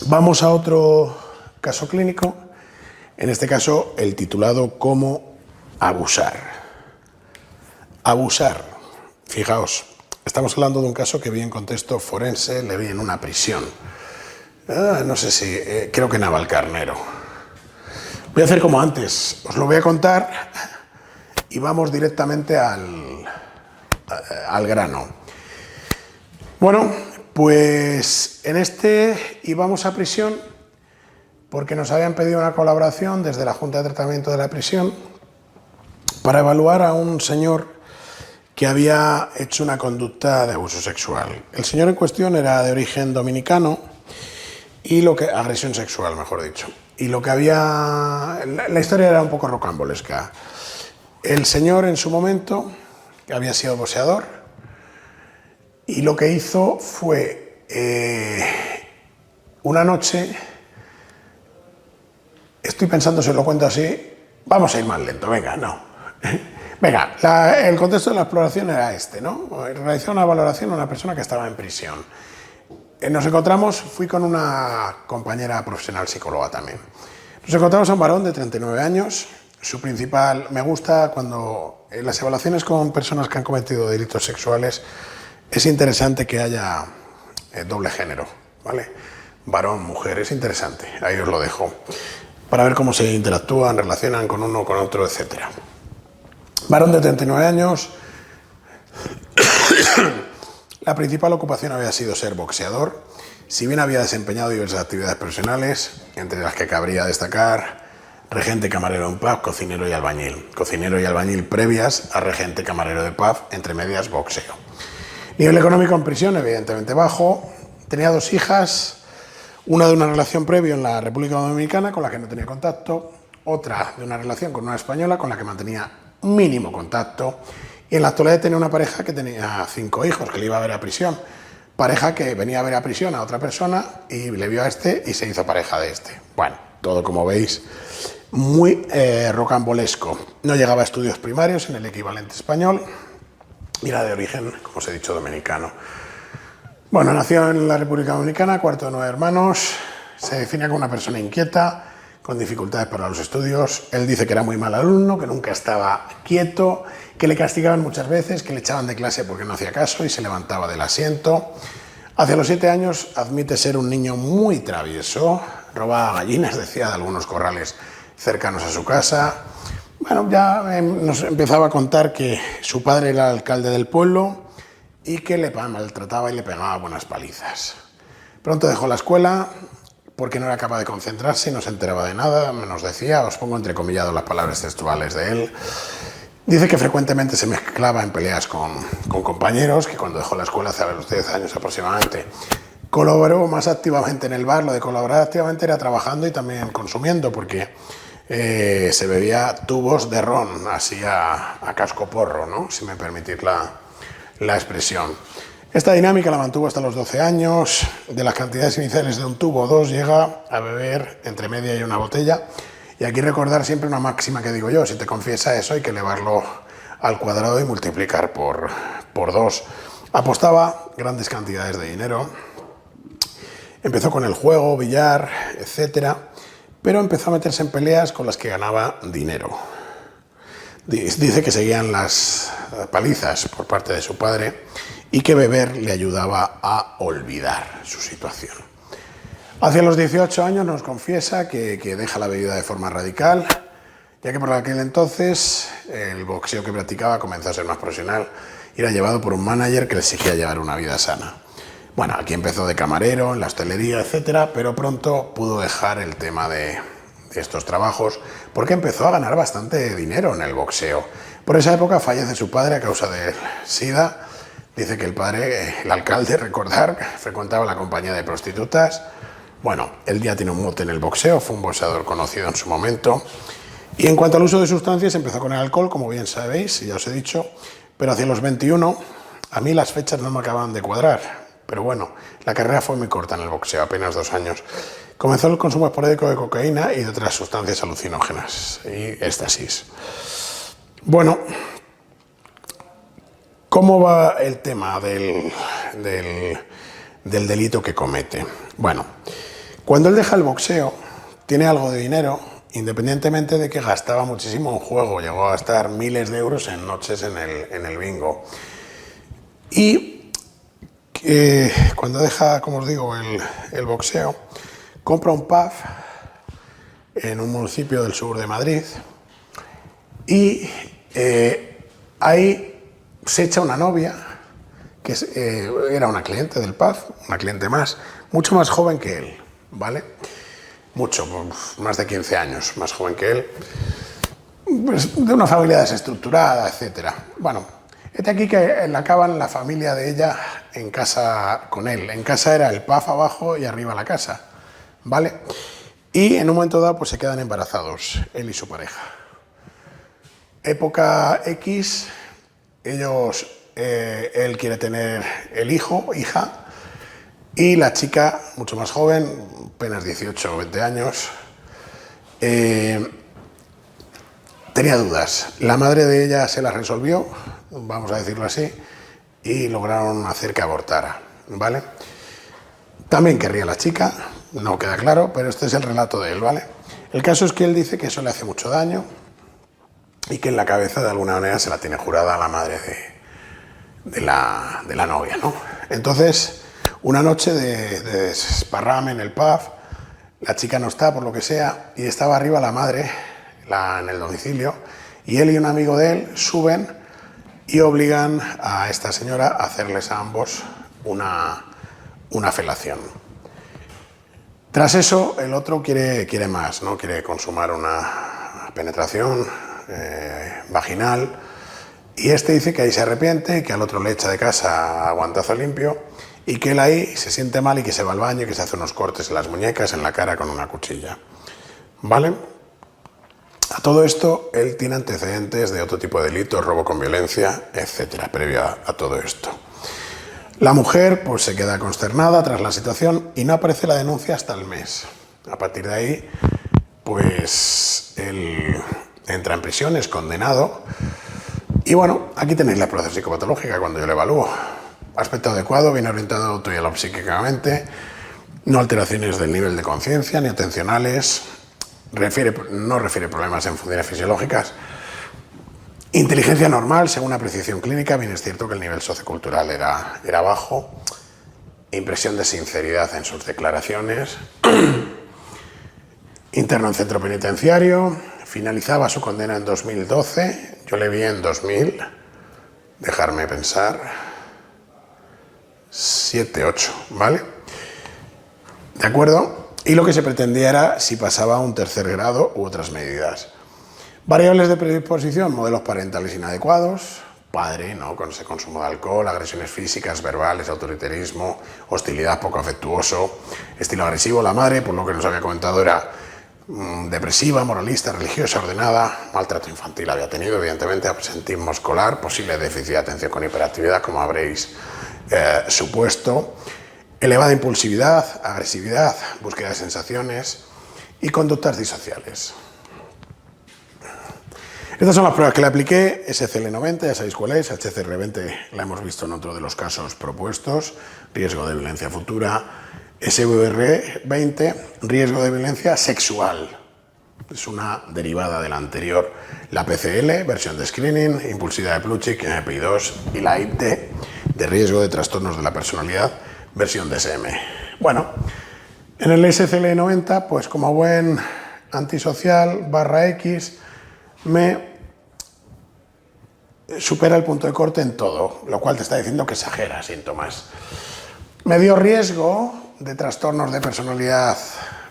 Vamos a otro caso clínico, en este caso el titulado Cómo abusar. Abusar. Fijaos, estamos hablando de un caso que vi en contexto forense, le vi en una prisión. No sé si, creo que Navalcarnero. Voy a hacer como antes, os lo voy a contar y vamos directamente al grano. Bueno, pues en este íbamos a prisión porque nos habían pedido una colaboración desde la Junta de Tratamiento de la prisión para evaluar a un señor que había hecho una conducta de abuso sexual. El señor en cuestión era de origen dominicano y agresión sexual, mejor dicho. Y lo que había... La historia era un poco rocambolesca. El señor en su momento había sido boxeador y lo que hizo fue una noche, estoy pensando si lo cuento así, vamos a ir más lento, venga, no. Venga, el contexto de la exploración era este, ¿no? Realizó una valoración a una persona que estaba en prisión. Nos encontramos, fui con una compañera profesional psicóloga también. Nos encontramos a un varón de 39 años, su principal... Me gusta cuando en las evaluaciones con personas que han cometido delitos sexuales es interesante que haya doble género, ¿vale? Varón, mujer, es interesante, ahí os lo dejo, para ver cómo se interactúan, relacionan con uno, con otro, etc. Varón de 39 años, la principal ocupación había sido ser boxeador, si bien había desempeñado diversas actividades profesionales, entre las que cabría destacar regente camarero en pub, cocinero y albañil. Cocinero y albañil previas a regente camarero de pub, entre medias boxeo. Nivel económico en prisión, evidentemente bajo. Tenía 2 hijas, una de una relación previa en la República Dominicana con la que no tenía contacto, otra de una relación con una española con la que mantenía mínimo contacto, y en la actualidad tenía una pareja que tenía 5 hijos, que le iba a ver a prisión. Pareja que venía a ver a prisión a otra persona y le vio a este y se hizo pareja de este. Bueno, todo como veis, muy rocambolesco. No llegaba a estudios primarios en el equivalente español y era de origen, como os he dicho, dominicano. Bueno, nació en la República Dominicana, cuarto de 9 hermanos, se define como una persona inquieta, con dificultades para los estudios. Él dice que era muy mal alumno, que nunca estaba quieto, que le castigaban muchas veces, que le echaban de clase porque no hacía caso y se levantaba del asiento. Hacia los 7 años admite ser un niño muy travieso, robaba gallinas, decía, de algunos corrales cercanos a su casa. Bueno, ya nos empezaba a contar que su padre era alcalde del pueblo y que le maltrataba y le pegaba buenas palizas. Pronto dejó la escuela porque no era capaz de concentrarse y no se enteraba de nada, nos decía, os pongo entrecomillado las palabras textuales de él. Dice que frecuentemente se mezclaba en peleas con compañeros, que cuando dejó la escuela hace los 10 años aproximadamente, colaboró más activamente en el bar. Lo de colaborar activamente era trabajando y también consumiendo, porque se bebía tubos de ron, así a casco porro, ¿no? Si me permitís la expresión. Esta dinámica la mantuvo hasta los 12 años. De las cantidades iniciales de un tubo o 2 llega a beber entre media y una botella. Y aquí recordar siempre una máxima que digo yo: si te confiesa eso hay que elevarlo al cuadrado y multiplicar por 2. Apostaba grandes cantidades de dinero. Empezó con el juego, billar, etc. Pero empezó a meterse en peleas con las que ganaba dinero. Dice que seguían las palizas por parte de su padre y que beber le ayudaba a olvidar su situación. Hacia los 18 años nos confiesa que deja la bebida de forma radical, ya que por aquel entonces el boxeo que practicaba comenzó a ser más profesional y era llevado por un manager que le exigía llevar una vida sana. Bueno, aquí empezó de camarero, en la hostelería, etcétera, pero pronto pudo dejar el tema de estos trabajos porque empezó a ganar bastante dinero en el boxeo. Por esa época fallece su padre a causa de SIDA. Dice que el padre, el alcalde, recordar, frecuentaba la compañía de prostitutas. Bueno, él ya tiene un mote en el boxeo, fue un boxeador conocido en su momento. Y en cuanto al uso de sustancias, empezó con el alcohol, como bien sabéis, y ya os he dicho, pero hacia los 21, a mí las fechas no me acaban de cuadrar. Pero bueno, la carrera fue muy corta en el boxeo, apenas 2 años. Comenzó el consumo esporádico de cocaína y de otras sustancias alucinógenas y éxtasis. Bueno, ¿cómo va el tema del delito que comete? Bueno, Cuando él deja el boxeo, tiene algo de dinero, independientemente de que gastaba muchísimo en juego, llegó a gastar miles de euros en noches en el bingo. Y cuando deja, como os digo, el boxeo, compra un pub en un municipio del sur de Madrid y ahí se echa una novia que era una cliente del pub, una cliente mucho más joven que él, ¿vale? Mucho, más de 15 años más joven que él, pues de una familia desestructurada, etc. Bueno, este aquí que la acaban la familia de ella en casa con él. En casa era el pub abajo y arriba la casa, ¿vale? Y en un momento dado pues se quedan embarazados, él y su pareja. Época X, él quiere tener el hijo, hija, y la chica, mucho más joven, apenas 18 o 20 años, tenía dudas. La madre de ella se las resolvió, vamos a decirlo así, y lograron hacer que abortara, ¿vale? También querría la chica, no queda claro, pero este es el relato de él, ¿vale? El caso es que él dice que eso le hace mucho daño y que en la cabeza de alguna manera se la tiene jurada a la madre de la novia, ¿no? Entonces, una noche de desparrame en el pub, la chica no está por lo que sea y estaba arriba la madre en el domicilio y él y un amigo de él suben y obligan a esta señora a hacerles a ambos una felación. Tras eso, el otro quiere más, ¿no? Quiere consumar una penetración vaginal y este dice que ahí se arrepiente, que al otro le echa de casa a guantazo limpio y que él ahí se siente mal y que se va al baño y que se hace unos cortes en las muñecas, en la cara con una cuchilla, ¿vale? A todo esto, él tiene antecedentes de otro tipo de delitos, robo con violencia, etcétera, previo a todo esto. La mujer pues se queda consternada tras la situación y no aparece la denuncia hasta el mes. A partir de ahí, pues él entra en prisión, es condenado. Y bueno, aquí tenéis la prueba psicopatológica cuando yo le evalúo. Aspecto adecuado, bien orientado auto y psíquicamente, no alteraciones del nivel de conciencia ni atencionales, no refiere problemas en funciones fisiológicas. Inteligencia normal, según apreciación clínica, bien es cierto que el nivel sociocultural era bajo. Impresión de sinceridad en sus declaraciones. Interno en centro penitenciario. Finalizaba su condena en 2012. Yo le vi en 2000. Dejarme pensar. 7, 8, ¿vale? ¿De acuerdo? Y lo que se pretendía era si pasaba a un tercer grado u otras medidas. Variables de predisposición, modelos parentales inadecuados, padre, ¿no? Con ese consumo de alcohol, agresiones físicas, verbales, autoritarismo, hostilidad, poco afectuoso, estilo agresivo. La madre, por lo que nos había comentado, era depresiva, moralista, religiosa, ordenada, maltrato infantil había tenido, evidentemente, absentismo escolar, posible déficit de atención con hiperactividad, como habréis supuesto, elevada impulsividad, agresividad, búsqueda de sensaciones y conductas disociales. Estas son las pruebas que le apliqué, SCL-90, ya sabéis cuál es, HCR-20 la hemos visto en otro de los casos propuestos, riesgo de violencia futura, SVR-20, riesgo de violencia sexual, es una derivada de la anterior, la PCL, versión de screening, impulsividad de Plutchik, NPI2 y la IT, de riesgo de trastornos de la personalidad, versión DSM. Bueno, en el SCL-90, pues como buen antisocial /X, me supera el punto de corte en todo, lo cual te está diciendo que exagera síntomas. Me dio riesgo de trastornos de personalidad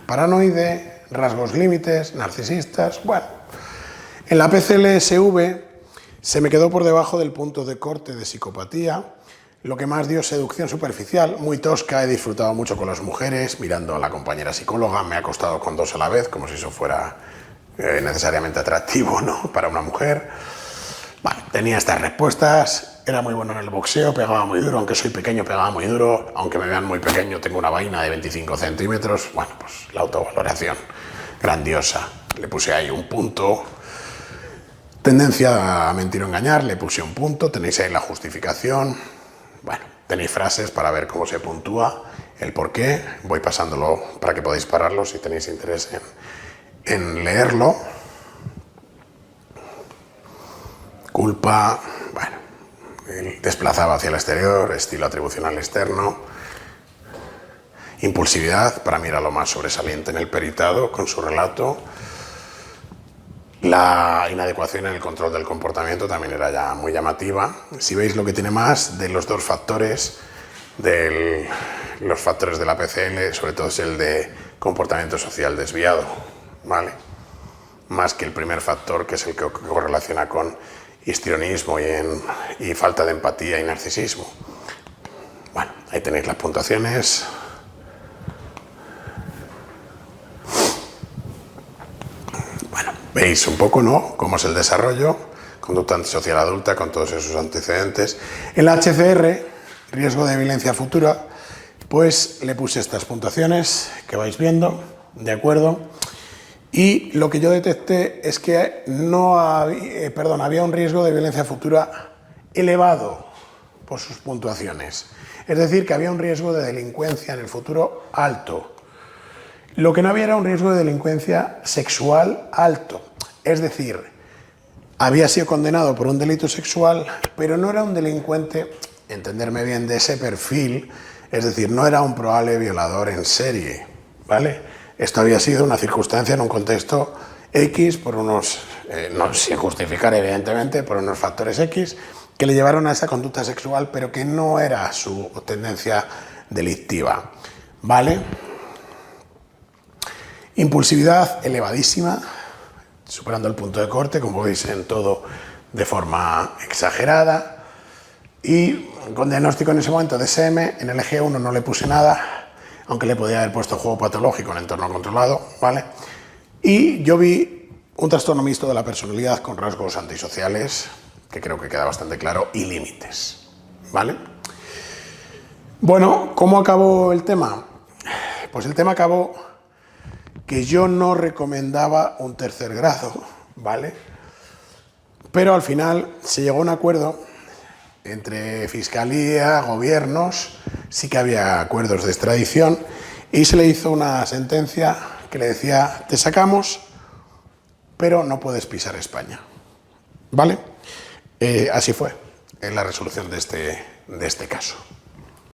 paranoide, rasgos límites, narcisistas. Bueno, en la PCL-SV se me quedó por debajo del punto de corte de psicopatía, lo que más dio seducción superficial, muy tosca, he disfrutado mucho con las mujeres, mirando a la compañera psicóloga, me he acostado con 2 a la vez, como si eso fuera necesariamente atractivo, ¿no?, para una mujer. Bueno, tenía estas respuestas, era muy bueno en el boxeo, pegaba muy duro, aunque soy pequeño pegaba muy duro, aunque me vean muy pequeño tengo una vaina de 25 centímetros, bueno, pues la autovaloración grandiosa, le puse ahí un punto, tendencia a mentir o engañar, le puse un punto, tenéis ahí la justificación, bueno, tenéis frases para ver cómo se puntúa, el por qué. Voy pasándolo para que podáis pararlo si tenéis interés en leerlo. Culpa, bueno, él desplazaba hacia el exterior, estilo atribucional externo. Impulsividad, para mí era lo más sobresaliente en el peritado con su relato. La inadecuación en el control del comportamiento también era ya muy llamativa. Si veis lo que tiene más de los dos factores, los factores de la PCL, sobre todo es el de comportamiento social desviado, ¿vale? Más que el primer factor, que es el que correlaciona con histrionismo y falta de empatía y narcisismo. Bueno, ahí tenéis las puntuaciones. Bueno, veis un poco, ¿no?, cómo es el desarrollo, conducta antisocial adulta con todos esos antecedentes. En la HCR, riesgo de violencia futura, pues le puse estas puntuaciones que vais viendo, ¿de acuerdo? Y lo que yo detecté es que había un riesgo de violencia futura elevado por sus puntuaciones. Es decir, que había un riesgo de delincuencia en el futuro alto. Lo que no había era un riesgo de delincuencia sexual alto. Es decir, había sido condenado por un delito sexual, pero no era un delincuente, entenderme bien, de ese perfil, es decir, no era un probable violador en serie, ¿vale? Esto había sido una circunstancia en un contexto X por unos, no sin justificar evidentemente, por unos factores X que le llevaron a esa conducta sexual, pero que no era su tendencia delictiva, ¿vale? Impulsividad elevadísima, superando el punto de corte, como veis en todo de forma exagerada. Y con diagnóstico en ese momento de SM, en el eje 1 no le puse nada, aunque le podía haber puesto juego patológico en entorno controlado, ¿vale? Y yo vi un trastorno mixto de la personalidad con rasgos antisociales, que creo que queda bastante claro, y límites, ¿vale? Bueno, ¿cómo acabó el tema? Pues el tema acabó que yo no recomendaba un tercer grado, ¿vale? Pero al final se llegó a un acuerdo entre fiscalía, gobiernos, sí que había acuerdos de extradición, y se le hizo una sentencia que le decía: te sacamos, pero no puedes pisar España, ¿vale? Así fue en la resolución de este caso.